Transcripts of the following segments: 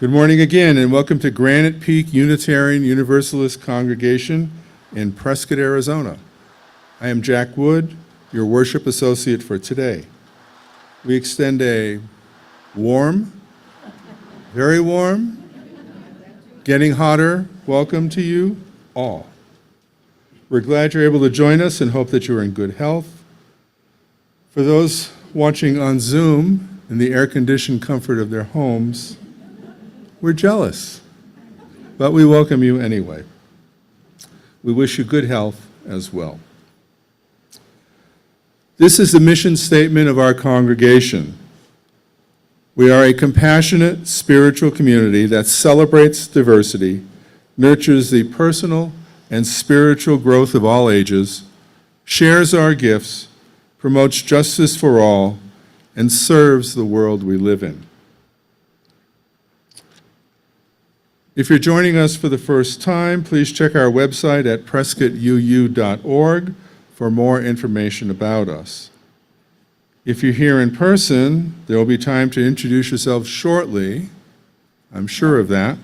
Good morning again, and welcome to Granite Peak Unitarian Universalist Congregation in Prescott, Arizona. I am Jack Wood, your worship associate for today. We extend a warm, very warm, getting hotter welcome to you all. We're glad you're able to join us and hope that you're in good health. For those watching on Zoom in the air-conditioned comfort of their homes, we're jealous, but we welcome you anyway. We wish you good health as well. This is the mission statement of our congregation. We are a compassionate spiritual community that celebrates diversity, nurtures the personal and spiritual growth of all ages, shares our gifts, promotes justice for all, and serves the world we live in. If you're joining us for the first time, please check our website at prescottuu.org for more information about us. If you're here in person, there will be time to introduce yourself shortly, I'm sure of that,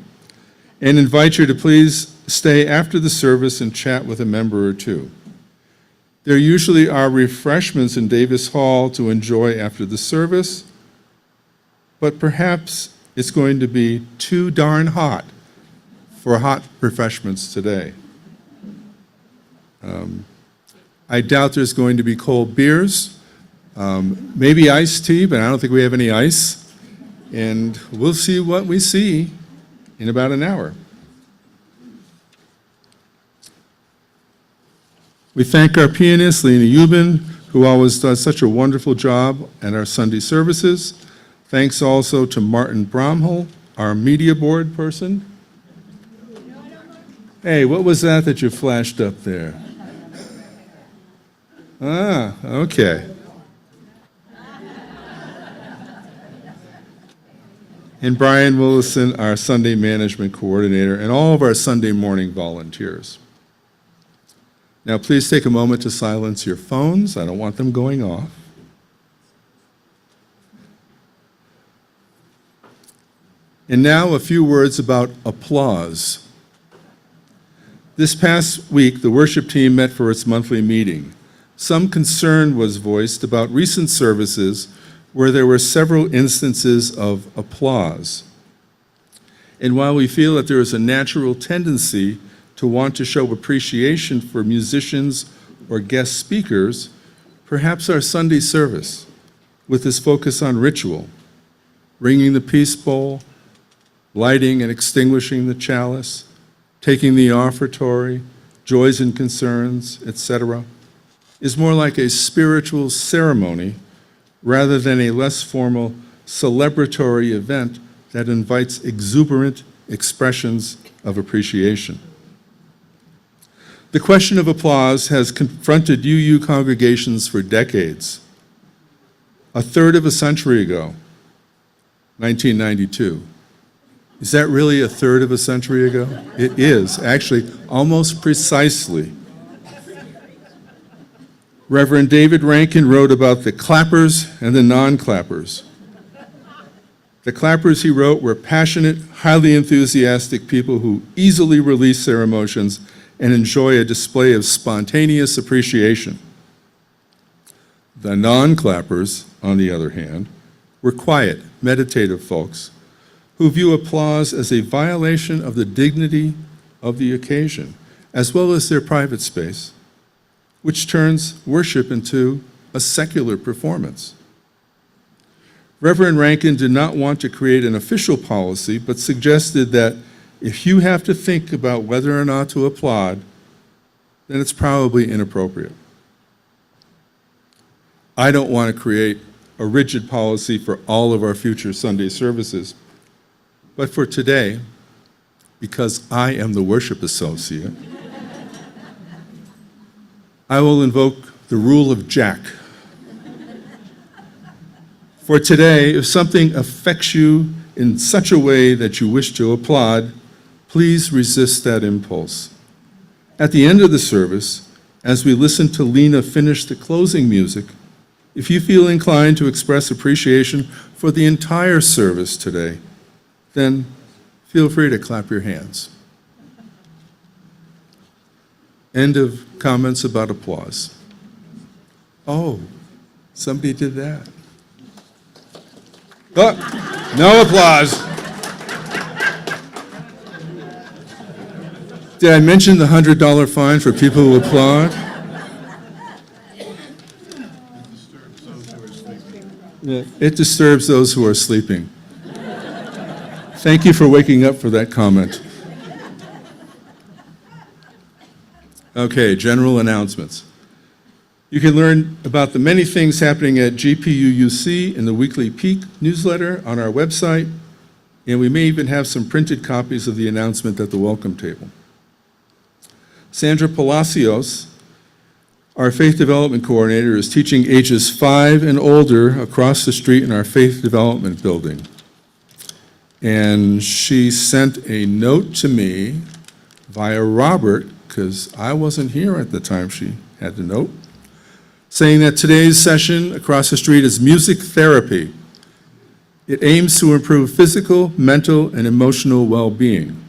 and invite you to please stay after the service and chat with a member or two. There usually are refreshments in Davis Hall to enjoy after the service, but perhaps it's going to be too darn hot for hot refreshments today. I doubt there's going to be cold beers, maybe iced tea, but I don't think we have any ice. And we'll see what we see in about an hour. We thank our pianist, Lena Euban, who always does such a wonderful job at our Sunday services. Thanks also to Martin Bromhol, our media board person. Hey, what was that you flashed up there? Ah, okay. And Brian Willison, our Sunday management coordinator, and all of our Sunday morning volunteers. Now, please take a moment to silence your phones. I don't want them going off. And now a few words about applause. This past week, the worship team met for its monthly meeting. Some concern was voiced about recent services where there were several instances of applause. And while we feel that there is a natural tendency to want to show appreciation for musicians or guest speakers, perhaps our Sunday service, with its focus on ritual, ringing the peace bowl, lighting and extinguishing the chalice, taking the offertory, joys and concerns, etc., is more like a spiritual ceremony rather than a less formal celebratory event that invites exuberant expressions of appreciation. The question of applause has confronted UU congregations for decades. A third of a century ago, 1992. Is that really a third of a century ago? It is, actually, almost precisely. Reverend David Rankin wrote about the clappers and the non-clappers. The clappers, he wrote, were passionate, highly enthusiastic people who easily release their emotions and enjoy a display of spontaneous appreciation. The non-clappers, on the other hand, were quiet, meditative folks who view applause as a violation of the dignity of the occasion, as well as their private space, which turns worship into a secular performance. Reverend Rankin did not want to create an official policy, but suggested that if you have to think about whether or not to applaud, then it's probably inappropriate. I don't want to create a rigid policy for all of our future Sunday services, but for today, because I am the worship associate, I will invoke the rule of Jack. For today, if something affects you in such a way that you wish to applaud, please resist that impulse. At the end of the service, as we listen to Lena finish the closing music, if you feel inclined to express appreciation for the entire service today, then feel free to clap your hands. End of comments about applause. Oh, somebody did that. Oh, no applause. Did I mention the $100 fine for people who applaud? Yeah, it disturbs those who are sleeping. Thank you for waking up for that comment. Okay, general announcements. You can learn about the many things happening at GPUUC in the weekly Peak newsletter on our website, and we may even have some printed copies of the announcement at the welcome table. Sandra Palacios, our Faith Development Coordinator, is teaching ages 5 and older across the street in our Faith Development Building. And she sent a note to me via Robert, because I wasn't here at the time she had the note, saying that today's session across the street is music therapy. It aims to improve physical, mental, and emotional well-being.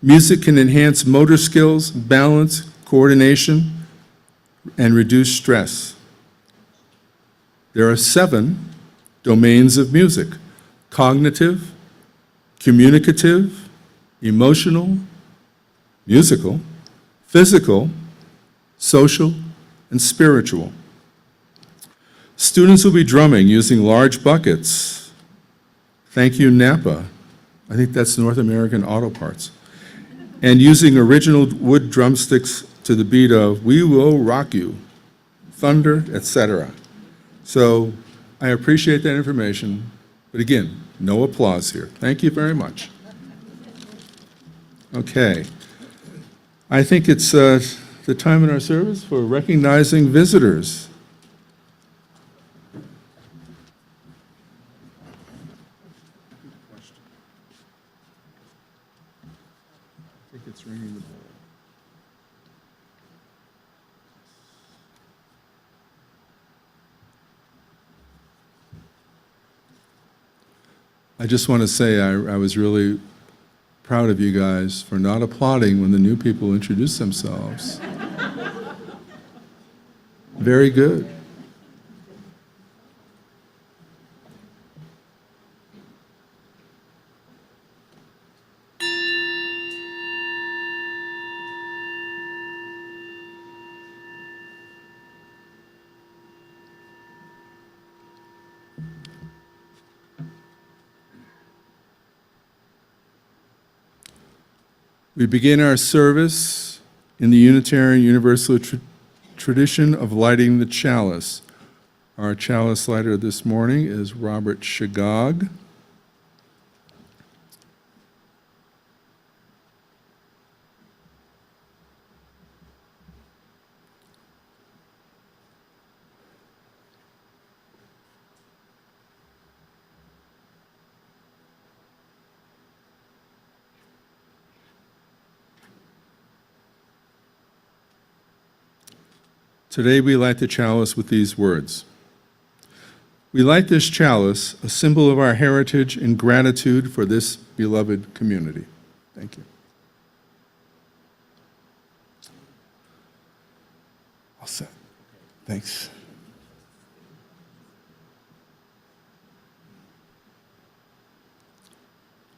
Music can enhance motor skills, balance, coordination, and reduce stress. There are 7 domains of music: cognitive, communicative, emotional, musical, physical, social, and spiritual. Students will be drumming using large buckets. Thank you, Napa. I think that's North American Auto Parts. And using original wood drumsticks to the beat of "We Will Rock You," thunder, etc. So I appreciate that information, but again, no applause here. Thank you very much. Okay. I think it's the time in our service for recognizing visitors. I think it's ringing the bell. I just want to say I was really proud of you guys for not applauding when the new people introduce themselves. Very good. We begin our service in the Unitarian Universalist tradition of lighting the chalice. Our chalice lighter this morning is Robert Shagog. Today we light the chalice with these words. We light this chalice, a symbol of our heritage and gratitude for this beloved community. Thank you. All set. Thanks.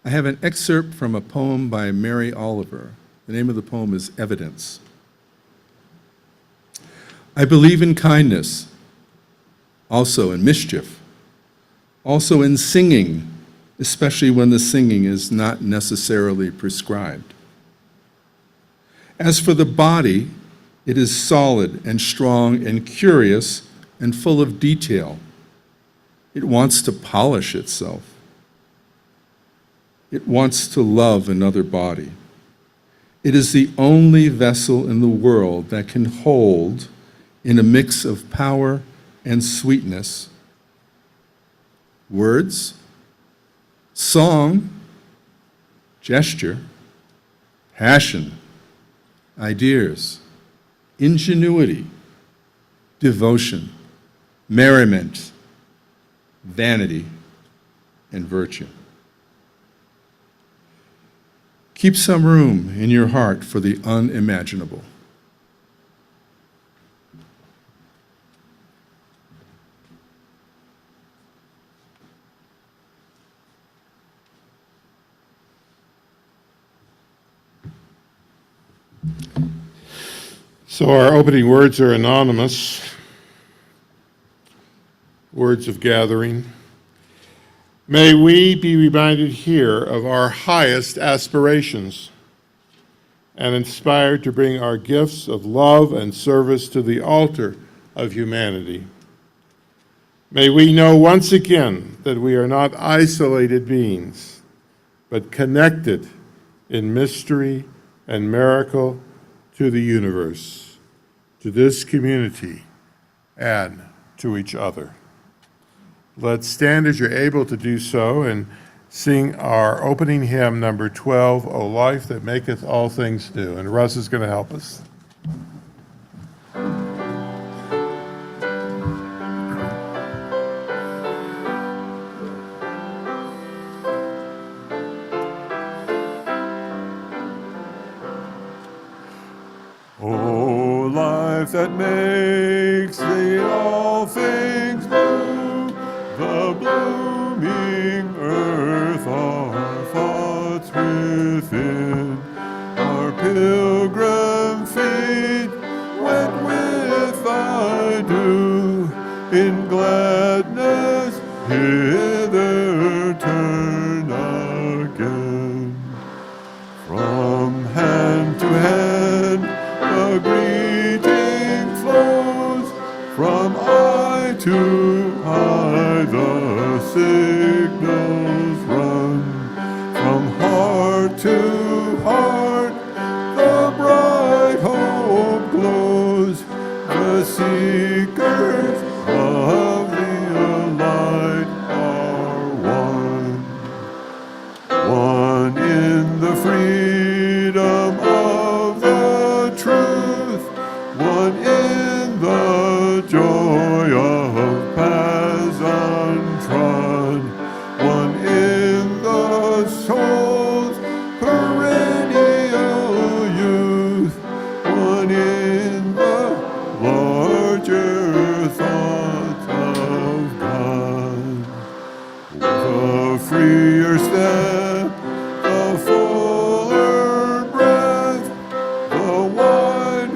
I have an excerpt from a poem by Mary Oliver. The name of the poem is Evidence. I believe in kindness, also in mischief, also in singing, especially when the singing is not necessarily prescribed. As for the body, it is solid and strong and curious and full of detail. It wants to polish itself. It wants to love another body. It is the only vessel in the world that can hold, in a mix of power and sweetness, words, song, gesture, passion, ideas, ingenuity, devotion, merriment, vanity, and virtue. Keep some room in your heart for the unimaginable. So our opening words are anonymous, words of gathering. May we be reminded here of our highest aspirations and inspired to bring our gifts of love and service to the altar of humanity. May we know once again that we are not isolated beings, but connected in mystery and miracle to the universe, to this community, and to each other. Let's stand as you're able to do so and sing our opening hymn, number 12, O Life That Maketh All Things New. And Russ is going to help us. O life that makes thee all things new, the blooming earth, our thoughts within, our pilgrim feet went with thy dew, in gladness hither turn again. From hand to hand the greeting flows, from eye to eye the signals run, from heart to heart the bright hope glows, the seekers of the light are one in the freedom of the truth, one in the joy of paths untrod, one in the soul's perennial youth, one in the larger thoughts of God. The freer step, the fuller breath, the wide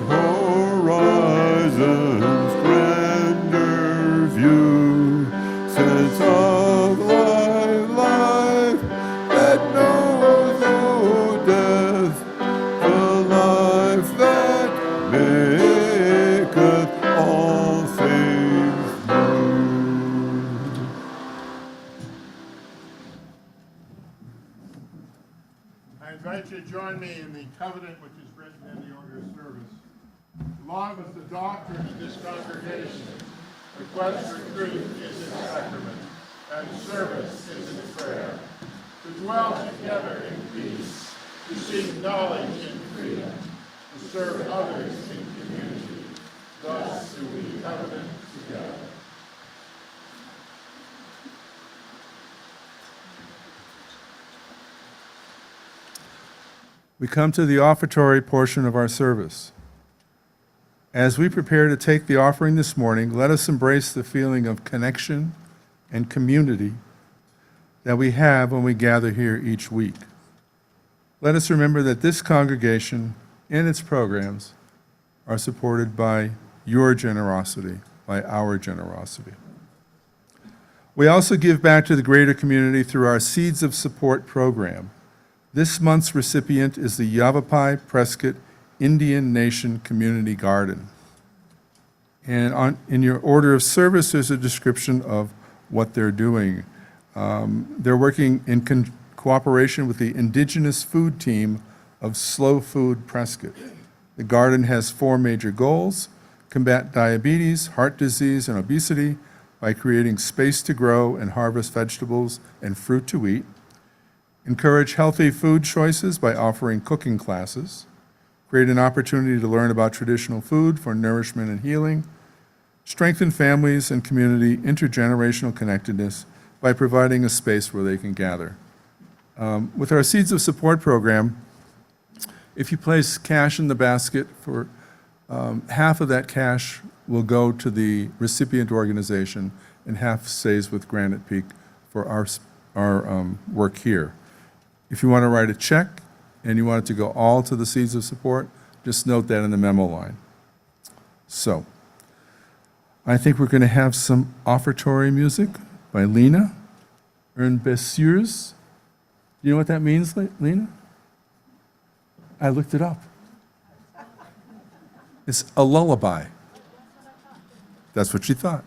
horizon's grander view, sense of life that knows no death, the life that maketh all things new. I invite you to join me in the covenant which is written in the order of service. Along with the doctrine of this congregation, the quest for truth is its sacrament, and service is its prayer. To dwell together in peace, to seek knowledge in freedom, to serve others in community. Thus do we covenant together. We come to the offertory portion of our service. As we prepare to take the offering this morning, let us embrace the feeling of connection and community that we have when we gather here each week. Let us remember that this congregation and its programs are supported by your generosity, by our generosity. We also give back to the greater community through our Seeds of Support program. This month's recipient is the Yavapai Prescott Indian Nation Community Garden. And in your order of service, there's a description of what they're doing. They're working in cooperation with the Indigenous Food Team of Slow Food Prescott. The garden has 4 major goals: combat diabetes, heart disease, and obesity by creating space to grow and harvest vegetables and fruit to eat, encourage healthy food choices by offering cooking classes, create an opportunity to learn about traditional food for nourishment and healing, strengthen families and community intergenerational connectedness by providing a space where they can gather. With our Seeds of Support program, If you place cash in the basket, for half of that cash will go to the recipient organization and half stays with Granite Peak for our work here. If you want to write a check and you want it to go all to the Seeds of Support, just note that in the memo line. So, I think we're going to have some offertory music by Lena Ernbessiers. You know what that means, Lena? I looked it up. It's a lullaby. That's what she thought.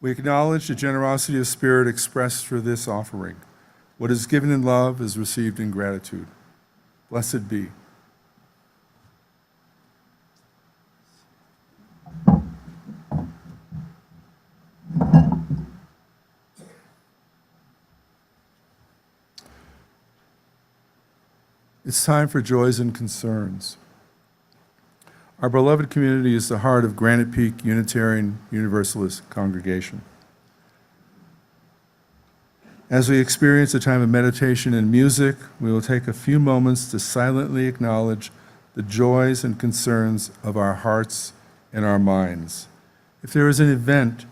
We acknowledge the generosity of spirit expressed through this offering. What is given in love is received in gratitude. Blessed be. It's time for joys and concerns. Our beloved community is the heart of Granite Peak Unitarian Universalist congregation. As we experience a time of meditation and music, we will take a few moments to silently acknowledge the joys and concerns of our hearts and our minds. If there is an event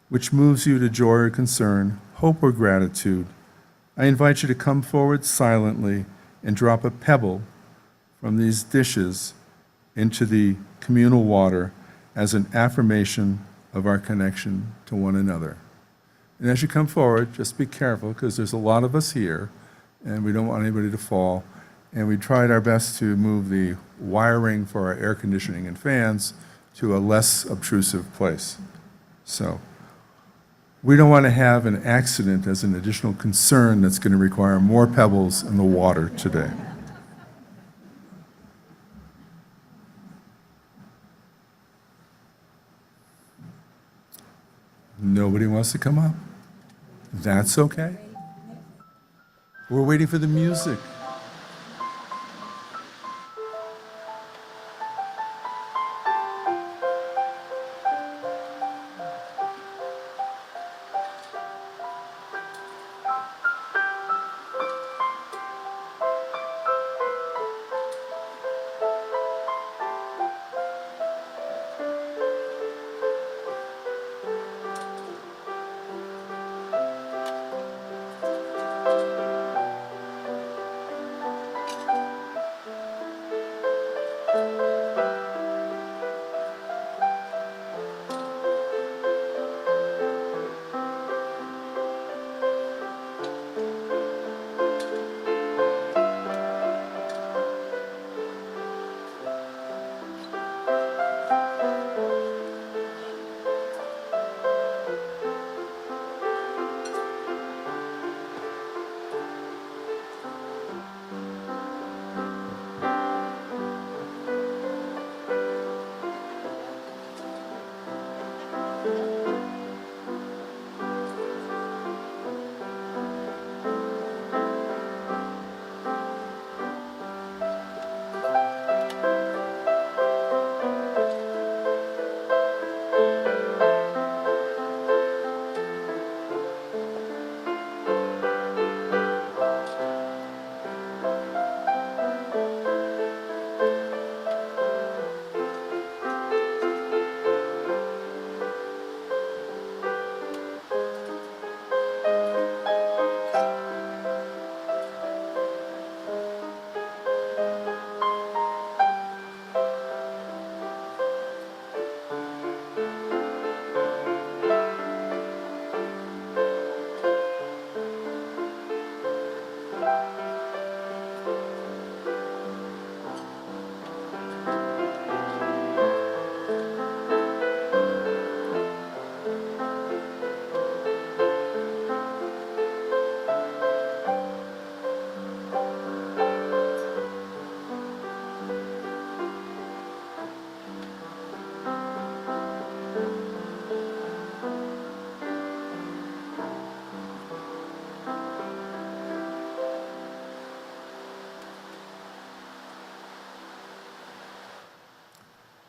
which moves you to joy or concern, hope or gratitude, I invite you to come forward silently and drop a pebble from these dishes into the communal water as an affirmation of our connection to one another. And as you come forward, just be careful because there's a lot of us here and we don't want anybody to fall. And we tried our best to move the wiring for our air conditioning and fans to a less obtrusive place. So we don't want to have an accident as an additional concern that's going to require more pebbles in the water today. Nobody wants to come up? That's okay. We're waiting for the music.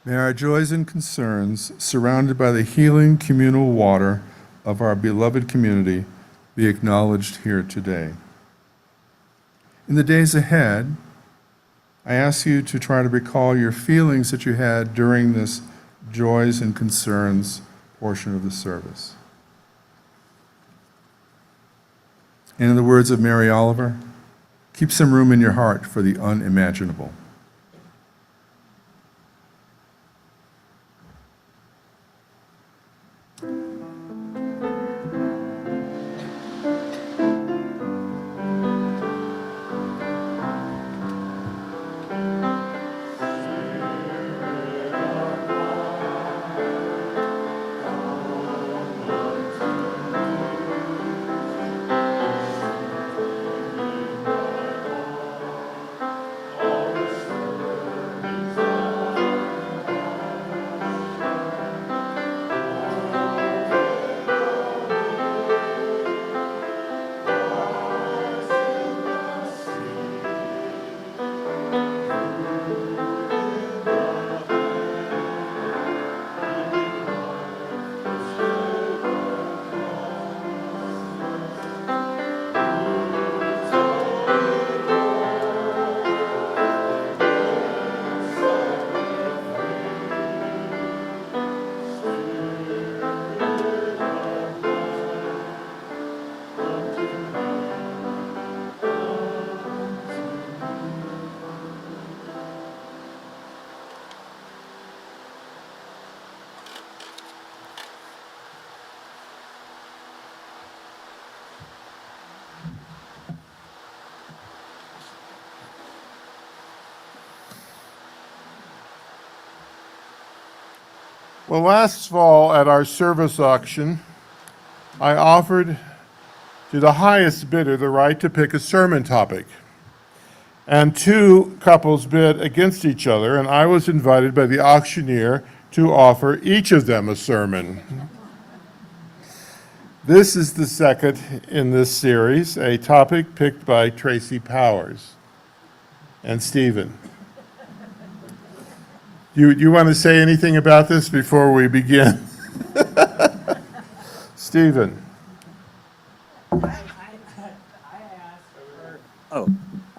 May our joys and concerns, surrounded by the healing communal water of our beloved community, be acknowledged here today. In the days ahead, I ask you to try to recall your feelings that you had during this joys and concerns portion of the service. And in the words of Mary Oliver, keep some room in your heart for the unimaginable. Well, last fall at our service auction, I offered to the highest bidder the right to pick a sermon topic. And two couples bid against each other, and I was invited by the auctioneer to offer each of them a sermon. This is the second in this series, a topic picked by Tracy Powers and Stephen. You want to say anything about this before we begin? Stephen.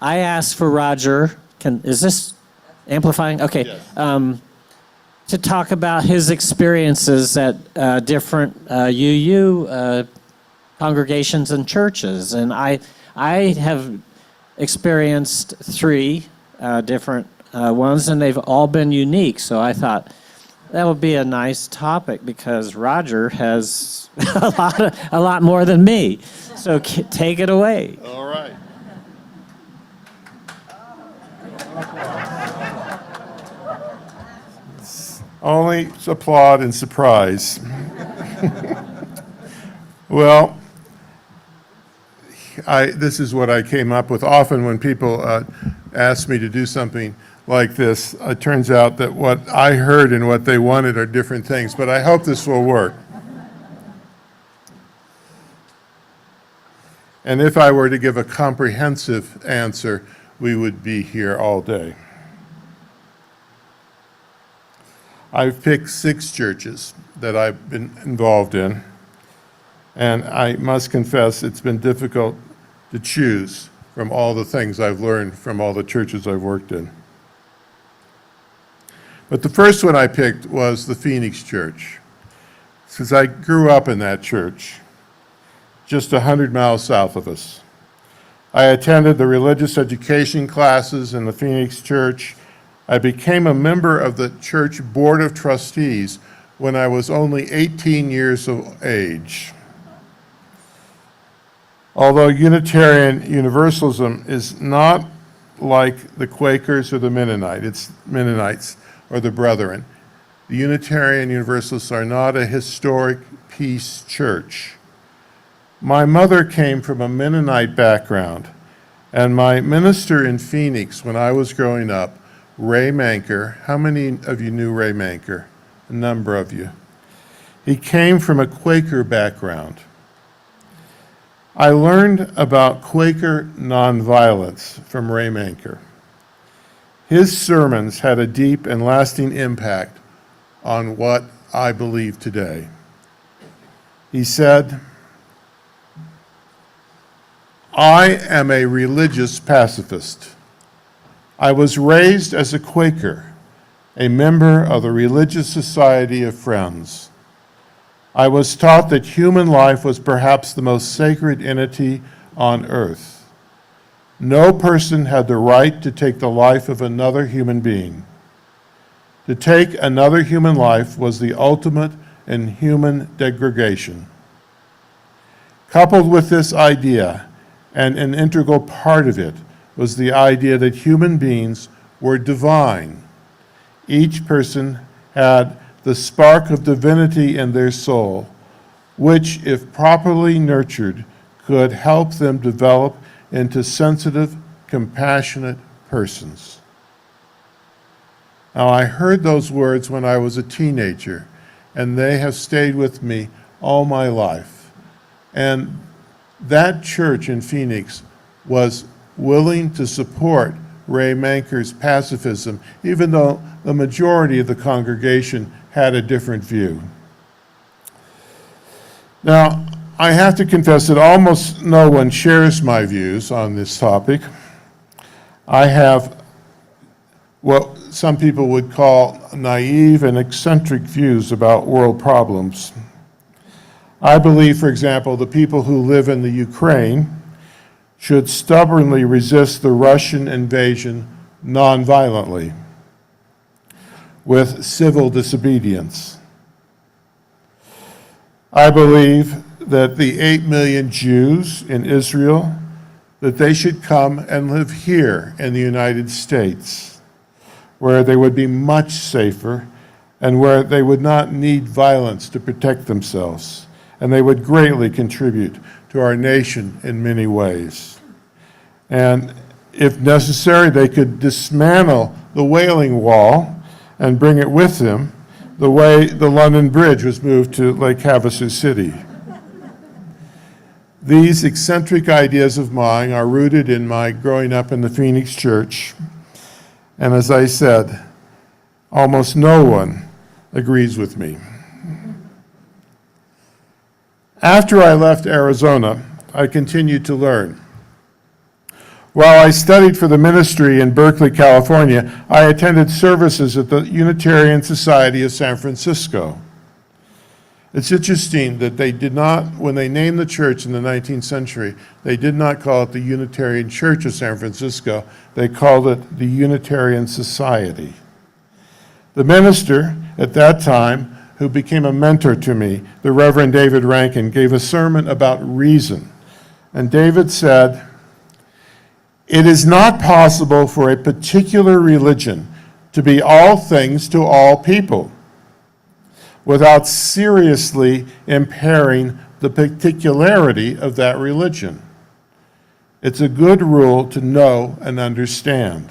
I asked for Roger. Is this amplifying? Okay. Yes. To talk about his experiences at different UU congregations and churches, and I have experienced three different ones, and they've all been unique. So I thought that would be a nice topic because Roger has a lot more than me. So take it away. All right. Only applaud and surprise. Well, this is what I came up with. Often when people ask me to do something like this, it turns out that what I heard and what they wanted are different things, but I hope this will work. And if I were to give a comprehensive answer, we would be here all day. I've picked 6 churches that I've been involved in, and I must confess it's been difficult to choose from all the things I've learned from all the churches I've worked in. But the first one I picked was the Phoenix Church, because I grew up in that church, just 100 miles south of us. I attended the religious education classes in the Phoenix Church. I became a member of the church board of trustees when I was only 18 years of age. Although Unitarian Universalism is not like the Quakers or the Mennonites or the Brethren. The Unitarian Universalists are not a historic peace church. My mother came from a Mennonite background, and my minister in Phoenix when I was growing up, Ray Manker, how many of you knew Ray Manker? A number of you. He came from a Quaker background. I learned about Quaker nonviolence from Ray Manker. His sermons had a deep and lasting impact on what I believe today. He said, "I am a religious pacifist. I was raised as a Quaker, a member of the Religious Society of Friends. I was taught that human life was perhaps the most sacred entity on earth. No person had the right to take the life of another human being. To take another human life was the ultimate in human degradation. Coupled with this idea, and an integral part of it, was the idea that human beings were divine. Each person had the spark of divinity in their soul, which, if properly nurtured, could help them develop into sensitive, compassionate persons." Now, I heard those words when I was a teenager, and they have stayed with me all my life. And that church in Phoenix was willing to support Ray Manker's pacifism, even though the majority of the congregation had a different view. Now, I have to confess that almost no one shares my views on this topic. I have what some people would call naive and eccentric views about world problems. I believe, for example, the people who live in the Ukraine should stubbornly resist the Russian invasion nonviolently, with civil disobedience. I believe that the 8 million Jews in Israel, that they should come and live here in the United States, where they would be much safer and where they would not need violence to protect themselves, and they would greatly contribute to our nation in many ways. And if necessary, they could dismantle the Wailing Wall and bring it with them the way the London Bridge was moved to Lake Havasu City. These eccentric ideas of mine are rooted in my growing up in the Phoenix church. And as I said, almost no one agrees with me. After I left Arizona, I continued to learn. While I studied for the ministry in Berkeley, California, I attended services at the Unitarian Society of San Francisco. It's interesting that they did not, when they named the church in the 19th century, they did not call it the Unitarian Church of San Francisco. They called it the Unitarian Society. The minister at that time, who became a mentor to me, the Reverend David Rankin, gave a sermon about reason. And David said, "It is not possible for a particular religion to be all things to all people without seriously impairing the particularity of that religion. It's a good rule to know and understand.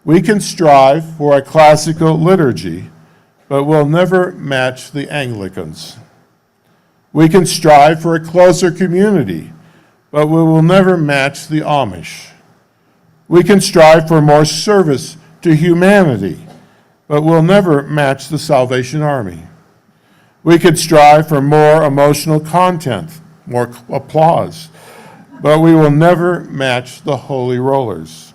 We can strive for a classical liturgy, but we'll never match the Anglicans. We can strive for a closer community, but we will never match the Amish. We can strive for more service to humanity, but we'll never match the Salvation Army. We could strive for more emotional content, more applause, but we will never match the Holy Rollers.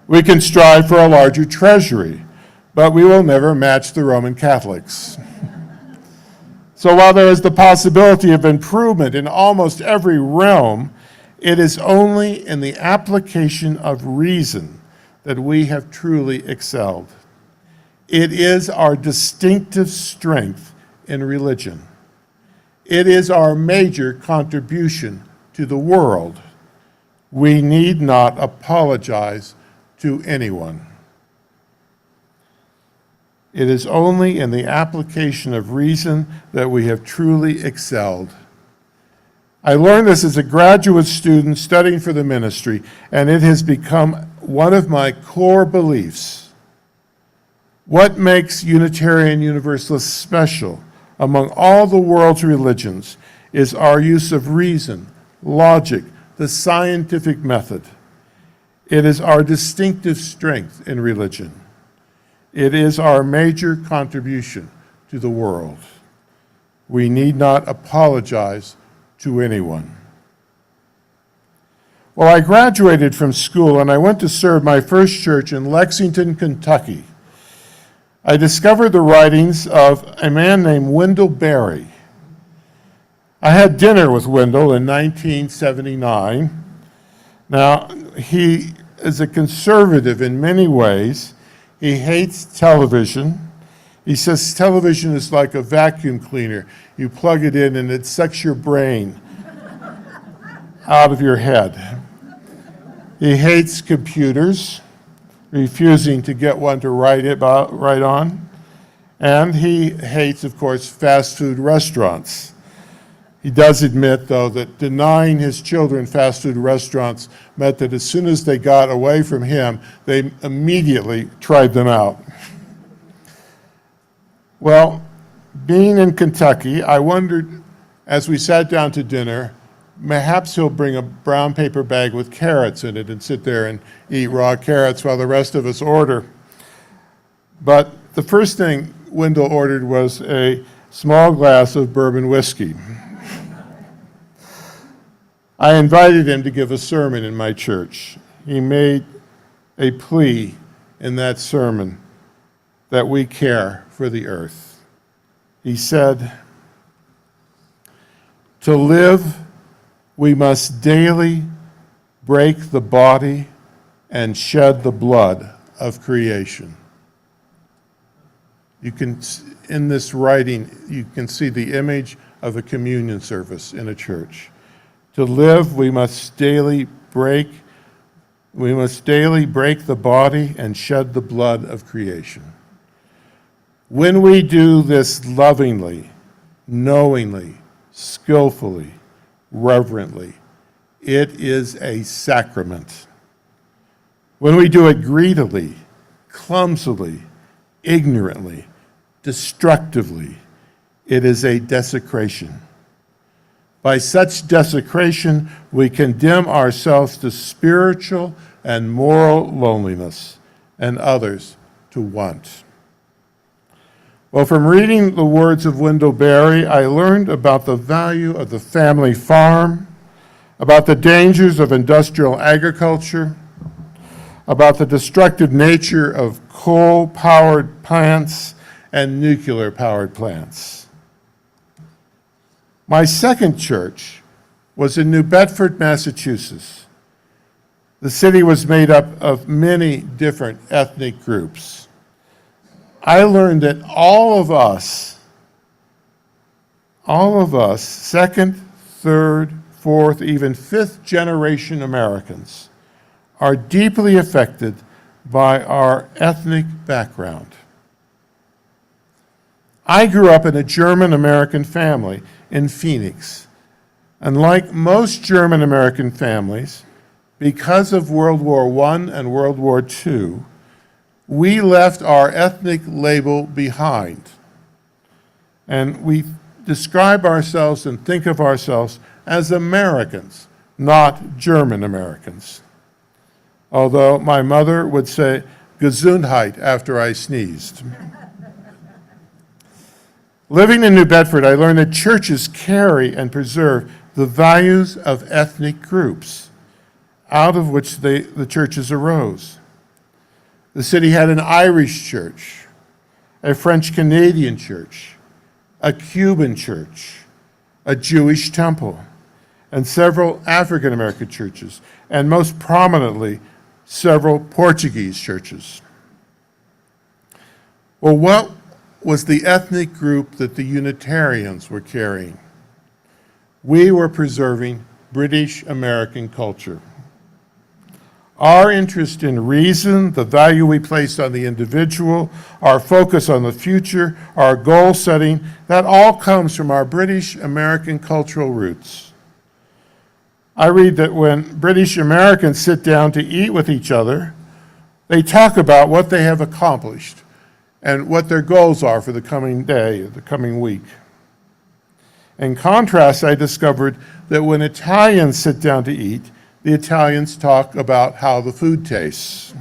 We can strive for a larger treasury, but we will never match the Roman Catholics. So while there is the possibility of improvement in almost every realm, it is only in the application of reason that we have truly excelled. It is our distinctive strength in religion. It is our major contribution to the world. We need not apologize to anyone. It is only in the application of reason that we have truly excelled. I learned this as a graduate student studying for the ministry, and it has become one of my core beliefs. What makes Unitarian Universalists special among all the world's religions is our use of reason, logic, the scientific method. It is our distinctive strength in religion. It is our major contribution to the world. We need not apologize to anyone. Well, I graduated from school and I went to serve my first church in Lexington, Kentucky. I discovered the writings of a man named Wendell Berry. I had dinner with Wendell in 1979. Now, he is a conservative in many ways. He hates television. He says television is like a vacuum cleaner. You plug it in and it sucks your brain out of your head. He hates computers, refusing to get one to write on. And he hates, of course, fast food restaurants. He does admit, though, that denying his children fast food restaurants meant that as soon as they got away from him, they immediately tried them out. Well, being in Kentucky, I wondered, as we sat down to dinner, perhaps he'll bring a brown paper bag with carrots in it and sit there and eat raw carrots while the rest of us order. But the first thing Wendell ordered was a small glass of bourbon whiskey. I invited him to give a sermon in my church. He made a plea in that sermon that we care for the earth. He said, "To live, we must daily break the body and shed the blood of creation." You can, in this writing, you can see the image of a communion service in a church. To live, we must daily break the body and shed the blood of creation. When we do this lovingly, knowingly, skillfully, reverently, it is a sacrament. When we do it greedily, clumsily, ignorantly, destructively, it is a desecration. By such desecration, we condemn ourselves to spiritual and moral loneliness, and others to want. Well, from reading the words of Wendell Berry, I learned about the value of the family farm, about the dangers of industrial agriculture, about the destructive nature of coal-powered plants and nuclear-powered plants. My second church was in New Bedford, Massachusetts. The city was made up of many different ethnic groups. I learned that all of us, second, third, fourth, even fifth generation Americans, are deeply affected by our ethnic background. I grew up in a German-American family in Phoenix. And like most German-American families, because of World War I and World War II, we left our ethnic label behind. And we describe ourselves and think of ourselves as Americans, not German Americans. Although my mother would say Gesundheit after I sneezed. Living in New Bedford, I learned that churches carry and preserve the values of ethnic groups out of which the churches arose. The city had an Irish church, a French-Canadian church, a Cuban church, a Jewish temple, and several African-American churches, and most prominently, several Portuguese churches. Well, what was the ethnic group that the Unitarians were carrying? We were preserving British American culture. Our interest in reason, the value we place on the individual, our focus on the future, our goal setting, that all comes from our British American cultural roots. I read that when British Americans sit down to eat with each other, they talk about what they have accomplished and what their goals are for the coming day, the coming week. In contrast, I discovered that when Italians sit down to eat, the Italians talk about how the food tastes.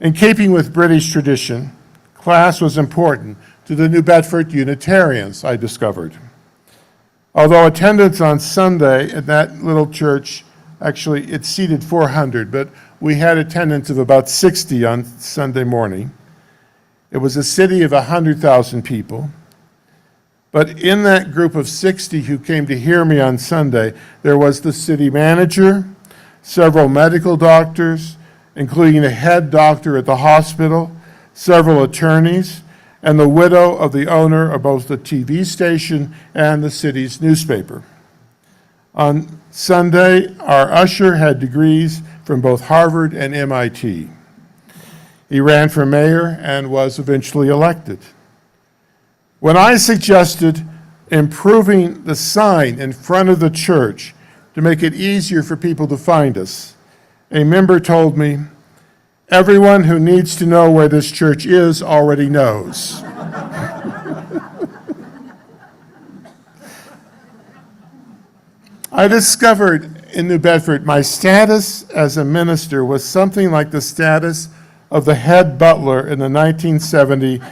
In keeping with British tradition, class was important to the New Bedford Unitarians, I discovered. Although attendance on Sunday at that little church, actually it seated 400, but we had attendance of about 60 on Sunday morning. It was a city of 100,000 people. But in that group of 60 who came to hear me on Sunday, there was the city manager, several medical doctors, including a head doctor at the hospital, several attorneys, and the widow of the owner of both the TV station and the city's newspaper. On Sunday, our usher had degrees from both Harvard and MIT. He ran for mayor and was eventually elected. When I suggested improving the sign in front of the church to make it easier for people to find us, a member told me, "Everyone who needs to know where this church is already knows." I discovered in New Bedford my status as a minister was something like the status of the head butler in the 1970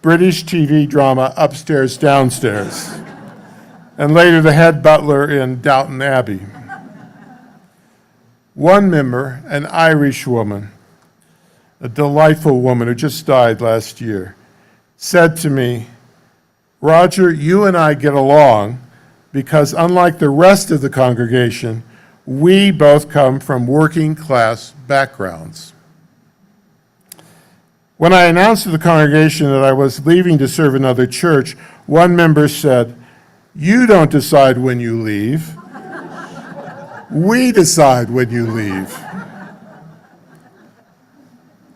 British TV drama Upstairs, Downstairs, and later the head butler in Downton Abbey. One member, an Irish woman, a delightful woman who just died last year, said to me, "Roger, you and I get along because unlike the rest of the congregation, we both come from working class backgrounds." When I announced to the congregation that I was leaving to serve another church, one member said, "You don't decide when you leave. We decide when you leave."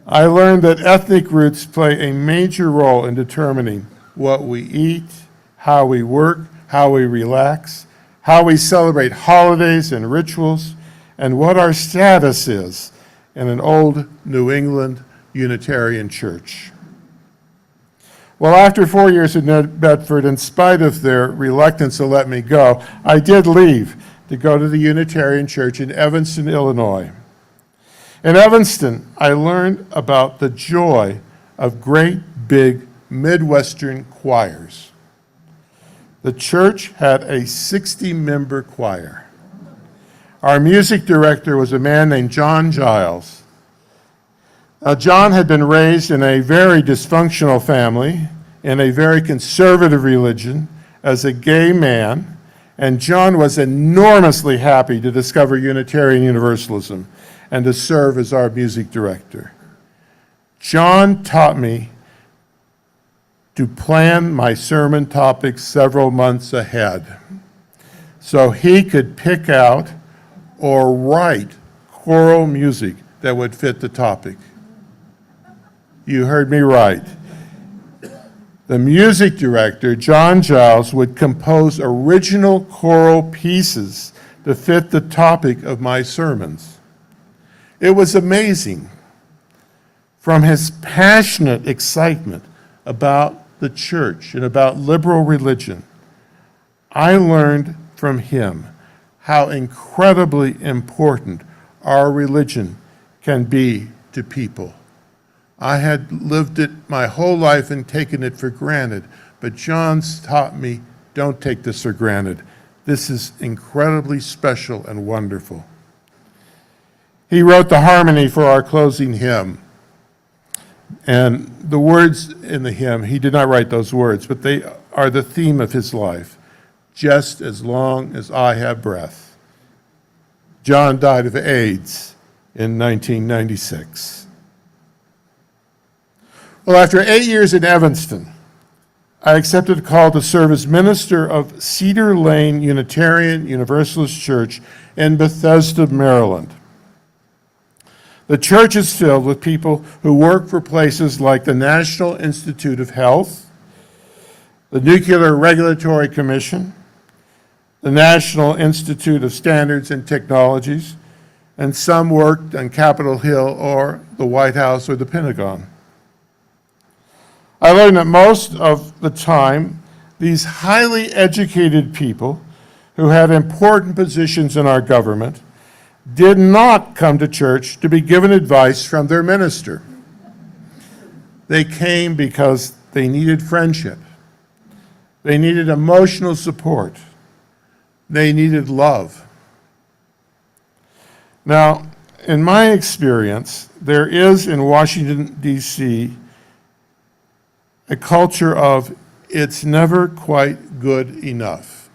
I learned that ethnic roots play a major role in determining what we eat, how we work, how we relax, how we celebrate holidays and rituals, and what our status is in an old New England Unitarian church. Well, after 4 years in New Bedford, in spite of their reluctance to let me go, I did leave to go to the Unitarian Church in Evanston, Illinois. In Evanston, I learned about the joy of great big Midwestern choirs. The church had a 60-member choir. Our music director was a man named John Giles. John had been raised in a very dysfunctional family, in a very conservative religion, as a gay man, and John was enormously happy to discover Unitarian Universalism and to serve as our music director. John taught me to plan my sermon topics several months ahead so he could pick out or write choral music that would fit the topic. You heard me right. The music director, John Giles, would compose original choral pieces to fit the topic of my sermons. It was amazing. From his passionate excitement about the church and about liberal religion, I learned from him how incredibly important our religion can be to people. I had lived it my whole life and taken it for granted, but John's taught me, don't take this for granted. This is incredibly special and wonderful. He wrote the harmony for our closing hymn. And the words in the hymn, he did not write those words, but they are the theme of his life. Just as long as I have breath. John died of AIDS in 1996. Well, after 8 years in Evanston, I accepted a call to serve as minister of Cedar Lane Unitarian Universalist Church in Bethesda, Maryland. The church is filled with people who work for places like the National Institute of Health, the Nuclear Regulatory Commission, the National Institute of Standards and Technologies, and some worked on Capitol Hill or the White House or the Pentagon. I learned that most of the time, these highly educated people who had important positions in our government did not come to church to be given advice from their minister. They came because they needed friendship. They needed emotional support. They needed love. Now, in my experience, there is in Washington, D.C., a culture of it's never quite good enough.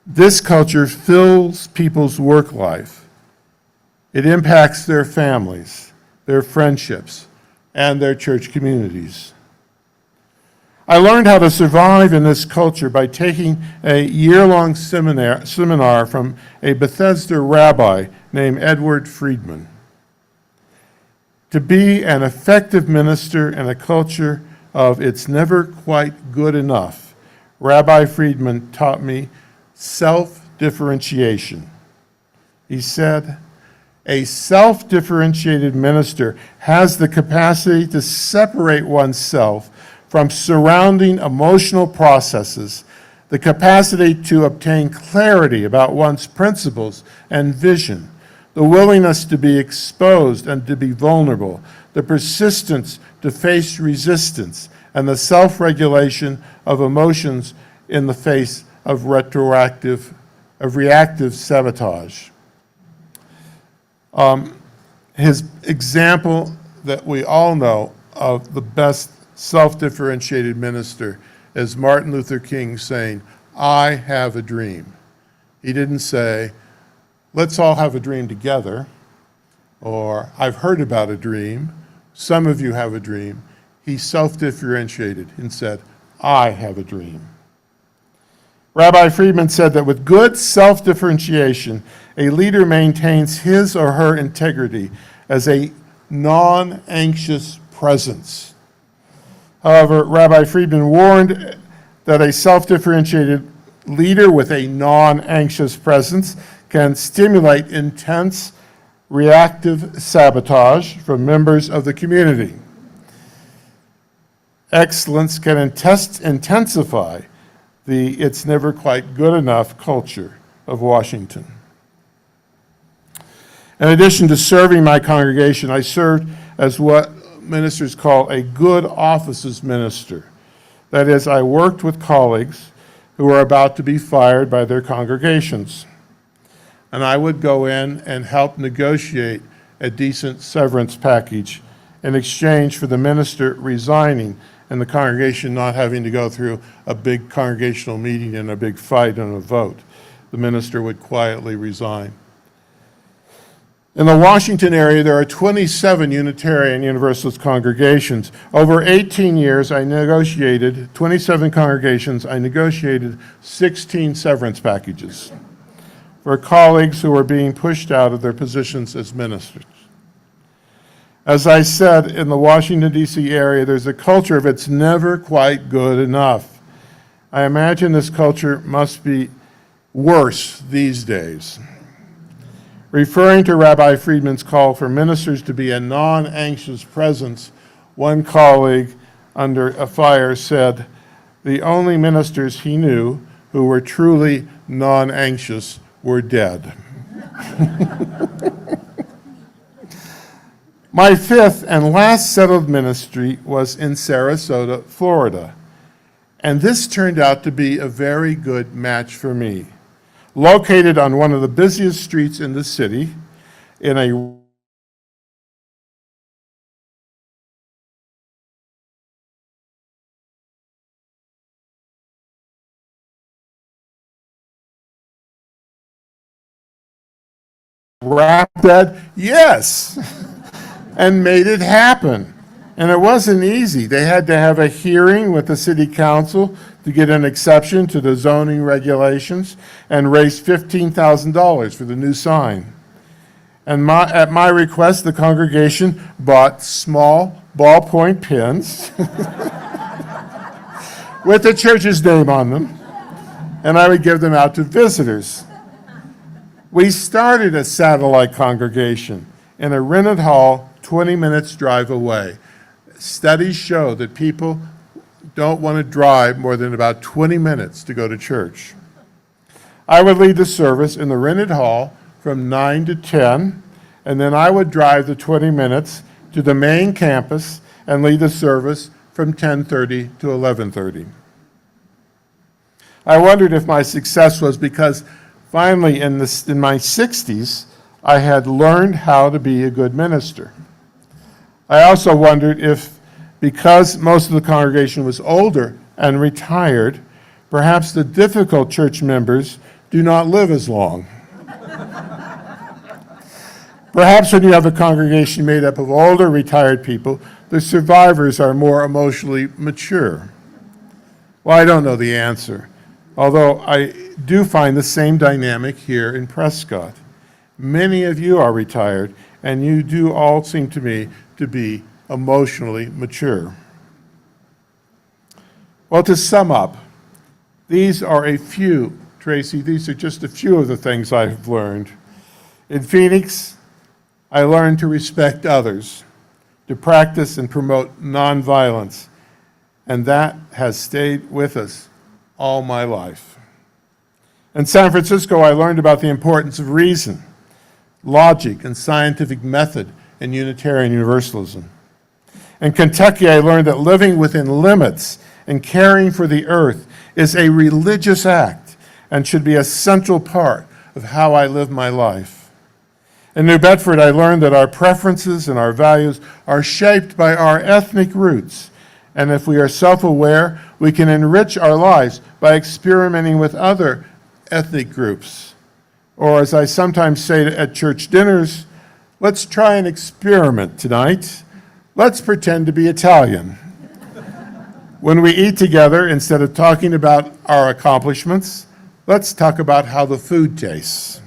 This culture fills people's work life. It impacts their families, their friendships, and their church communities. I learned how to survive in this culture by taking a year-long seminar from a Bethesda rabbi named Edward Friedman. To be an effective minister in a culture of it's never quite good enough, Rabbi Friedman taught me self-differentiation. He said, a self-differentiated minister has the capacity to separate oneself from surrounding emotional processes, the capacity to obtain clarity about one's principles and vision, the willingness to be exposed and to be vulnerable, the persistence to face resistance, and the self-regulation of emotions in the face of reactive sabotage. His example that we all know of the best self-differentiated minister is Martin Luther King saying, "I have a dream." He didn't say, "Let's all have a dream together," or "I've heard about a dream, some of you have a dream." He self-differentiated and said, "I have a dream." Rabbi Friedman said that with good self-differentiation, a leader maintains his or her integrity as a non-anxious presence. However, Rabbi Friedman warned that a self-differentiated leader with a non-anxious presence can stimulate intense reactive sabotage from members of the community. Excellence can intensify the "it's never quite good enough" culture of Washington. In addition to serving my congregation, I served as what ministers call a good offices minister. That is, I worked with colleagues who were about to be fired by their congregations. And I would go in and help negotiate a decent severance package in exchange for the minister resigning and the congregation not having to go through a big congregational meeting and a big fight and a vote. The minister would quietly resign. In the Washington area, there are 27 Unitarian Universalist congregations. Over 18 years, I negotiated 27 congregations. I negotiated 16 severance packages for colleagues who were being pushed out of their positions as ministers. As I said, in the Washington, D.C. area, there's a culture of it's never quite good enough. I imagine this culture must be worse these days. Referring to Rabbi Friedman's call for ministers to be a non-anxious presence, one colleague under a fire said, the only ministers he knew who were truly non-anxious were dead. My fifth and last settled ministry was in Sarasota, Florida, and this turned out to be a very good match for me. Located on one of the busiest streets in the city, in a rap bed, yes, and made it happen. And it wasn't easy. They had to have a hearing with the city council to get an exception to the zoning regulations and raise $15,000 for the new sign. And at my request, the congregation bought small ballpoint pens with the church's name on them, and I would give them out to visitors. We started a satellite congregation in a rented hall 20 minutes drive away. Studies show that people don't want to drive more than about 20 minutes to go to church. I would lead the service in the rented hall from 9 to 10, and then I would drive the 20 minutes to the main campus and lead the service from 10:30 to 11:30. I wondered if my success was because finally in my 60s, I had learned how to be a good minister. I also wondered if, because most of the congregation was older and retired, perhaps the difficult church members do not live as long. Perhaps when you have a congregation made up of older, retired people, the survivors are more emotionally mature. Well, I don't know the answer, although I do find the same dynamic here in Prescott. Many of you are retired, and you do all seem to me to be emotionally mature. Well, to sum up, these are these are just a few of the things I've learned. In Phoenix, I learned to respect others, to practice and promote nonviolence, and that has stayed with us all my life. In San Francisco, I learned about the importance of reason, logic, and scientific method in Unitarian Universalism. In Kentucky, I learned that living within limits and caring for the earth is a religious act and should be a central part of how I live my life. In New Bedford, I learned that our preferences and our values are shaped by our ethnic roots, and if we are self-aware, we can enrich our lives by experimenting with other ethnic groups. Or as I sometimes say at church dinners, let's try an experiment tonight. Let's pretend to be Italian. When we eat together, instead of talking about our accomplishments, let's talk about how the food tastes.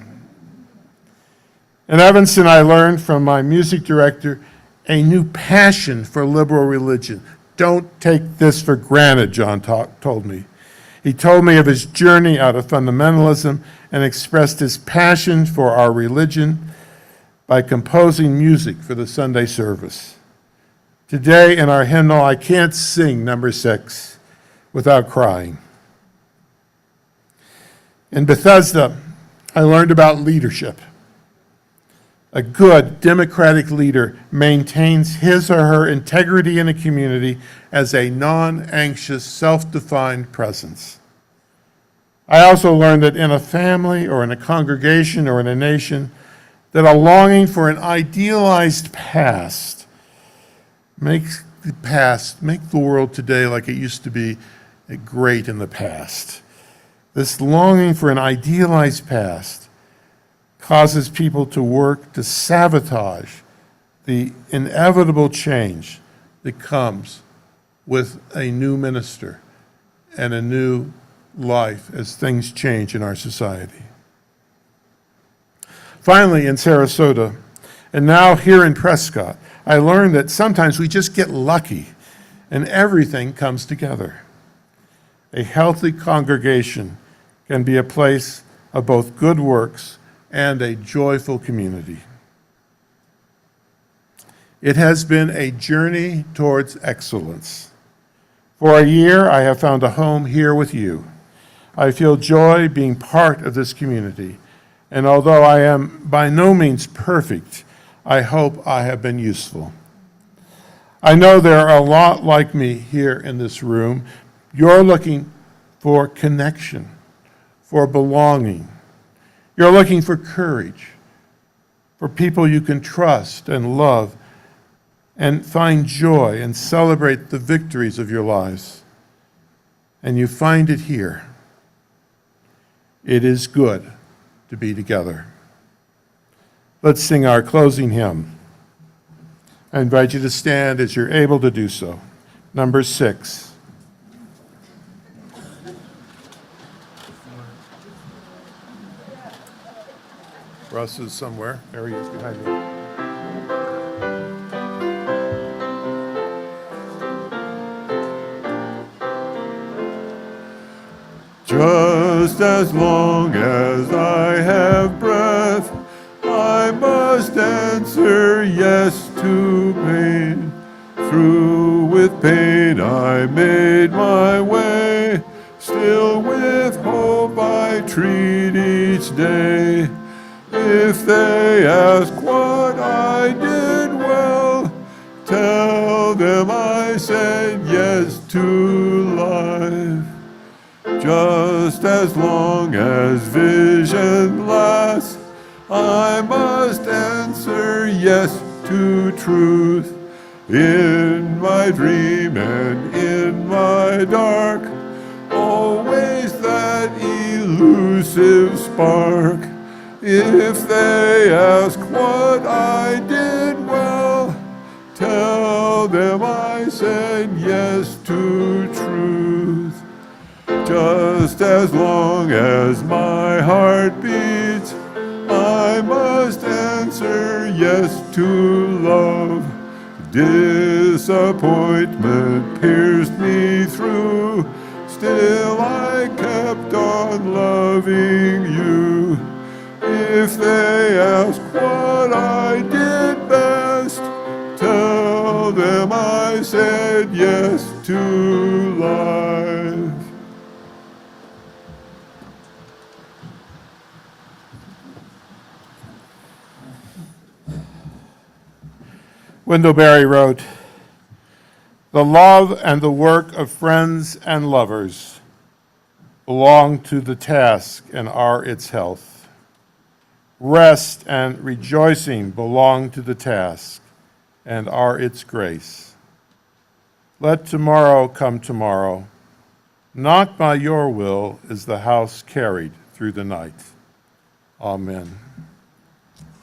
In Evanston, I learned from my music director a new passion for liberal religion. Don't take this for granted, John told me. He told me of his journey out of fundamentalism and expressed his passion for our religion by composing music for the Sunday service. Today in our hymnal, I can't sing number 6 without crying. In Bethesda, I learned about leadership. A good democratic leader maintains his or her integrity in a community as a non-anxious, self-defined presence. I also learned that in a family or in a congregation or in a nation, that a longing for an idealized past makes make the world today like it used to be great in the past. This longing for an idealized past causes people to work to sabotage the inevitable change that comes with a new minister and a new life as things change in our society. Finally, in Sarasota, and now here in Prescott, I learned that sometimes we just get lucky and everything comes together. A healthy congregation can be a place of both good works and a joyful community. It has been a journey towards excellence. For a year, I have found a home here with you. I feel joy being part of this community, and although I am by no means perfect, I hope I have been useful. I know there are a lot like me here in this room. You're looking for connection, for belonging. You're looking for courage, for people you can trust and love and find joy and celebrate the victories of your lives. And you find it here. It is good to be together. Let's sing our closing hymn. I invite you to stand as you're able to do so. Number 6. Russ is somewhere. There he is behind me. Just as long as I have breath, I must answer yes to pain. Through with pain I made my way, still with hope I treat each day. If they ask what I did well, tell them I said yes to life. Just as long as vision lasts, I must answer yes to truth. In my dream and in my dark, always that elusive spark. If they ask what I did well, tell them I said yes to truth. Just as long as my heart beats, I must answer yes to love. Disappointment pierced me through, still I kept on loving you. If they ask what I did best, tell them I said yes to life. Wendell Berry wrote, "The love and the work of friends and lovers belong to the task and are its health. Rest and rejoicing belong to the task and are its grace. Let tomorrow come tomorrow. Not by your will is the house carried through the night." Amen.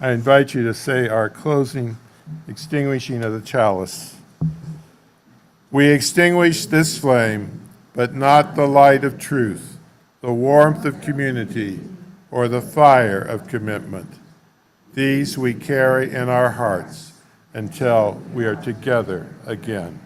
I invite you to say our closing extinguishing of the chalice. We extinguish this flame, but not the light of truth, the warmth of community, or the fire of commitment. These we carry in our hearts until we are together again.